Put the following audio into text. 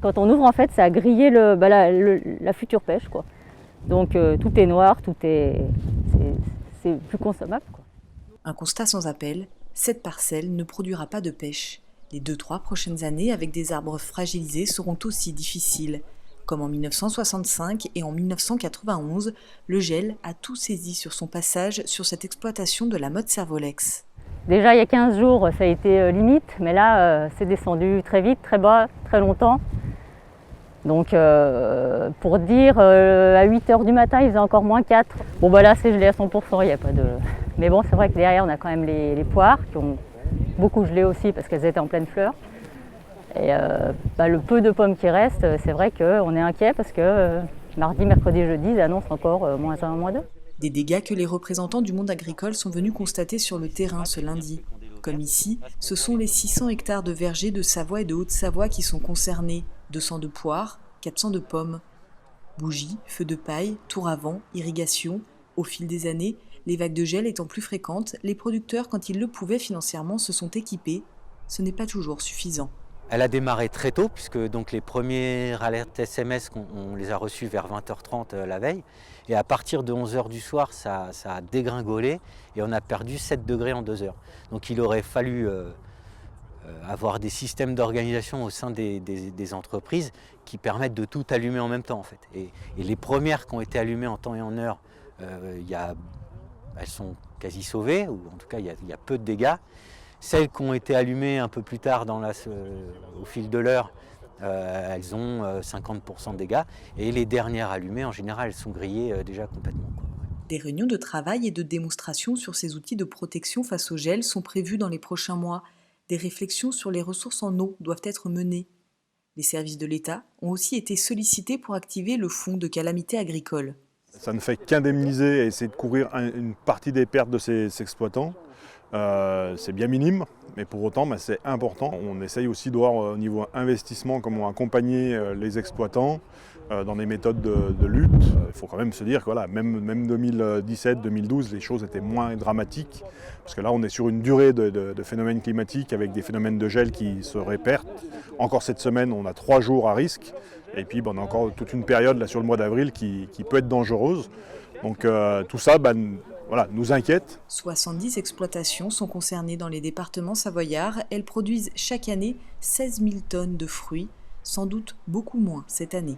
Quand on ouvre, en fait, ça a grillé la future pêche, quoi. Donc tout est noir, c'est plus consommable, quoi. Un constat sans appel, cette parcelle ne produira pas de pêche. Les 2-3 prochaines années avec des arbres fragilisés seront aussi difficiles. Comme en 1965 et en 1991, le gel a tout saisi sur son passage sur cette exploitation de la Motte-Servolex. Déjà, il y a 15 jours, ça a été limite, mais là, c'est descendu très vite, très bas, très longtemps. Donc, pour dire, à 8 h du matin, il faisait encore -4. Bon, bah là, c'est gelé à 100%, il n'y a pas de... Mais bon, c'est vrai que derrière, on a quand même les poires qui ont beaucoup gelé aussi parce qu'elles étaient en pleine fleur. Et le peu de pommes qui restent, c'est vrai qu'on est inquiet parce que mardi, mercredi, jeudi, ils annoncent encore -1, -2. Des dégâts que les représentants du monde agricole sont venus constater sur le terrain ce lundi. Comme ici, ce sont les 600 hectares de vergers de Savoie et de Haute-Savoie qui sont concernés. 200 de poires, 400 de pommes. Bougies, feux de paille, tour à vent, irrigation. Au fil des années, les vagues de gel étant plus fréquentes, les producteurs, quand ils le pouvaient financièrement, se sont équipés. Ce n'est pas toujours suffisant. Elle a démarré très tôt, puisque donc les premières alertes SMS, on les a reçues vers 20 h 30 la veille. Et à partir de 11 h du soir, ça a dégringolé et on a perdu 7 degrés en 2 heures. Donc il aurait fallu avoir des systèmes d'organisation au sein des entreprises qui permettent de tout allumer en même temps, en fait. Et les premières qui ont été allumées en temps et en heure, elles sont quasi sauvées, ou en tout cas il y a peu de dégâts. Celles qui ont été allumées un peu plus tard au fil de l'heure, elles ont 50% de dégâts. Et les dernières allumées, en général, elles sont grillées déjà complètement, quoi. Des réunions de travail et de démonstration sur ces outils de protection face au gel sont prévues dans les prochains mois. Des réflexions sur les ressources en eau doivent être menées. Les services de l'État ont aussi été sollicités pour activer le fonds de calamité agricole. Ça ne fait qu'indemniser et essayer de couvrir une partie des pertes de ces exploitants. C'est bien minime, mais pour autant c'est important. On essaye aussi de voir au niveau investissement comment accompagner les exploitants dans des méthodes de lutte. Il faut quand même se dire que voilà, même 2017-2012, les choses étaient moins dramatiques, parce que là on est sur une durée de phénomènes climatiques avec des phénomènes de gel qui se répètent. Encore cette semaine, on a 3 jours à risque, et puis on a encore toute une période là, sur le mois d'avril qui peut être dangereuse. Donc tout ça nous inquiète. 70 exploitations sont concernées dans les départements savoyards. Elles produisent chaque année 16 000 tonnes de fruits, sans doute beaucoup moins cette année.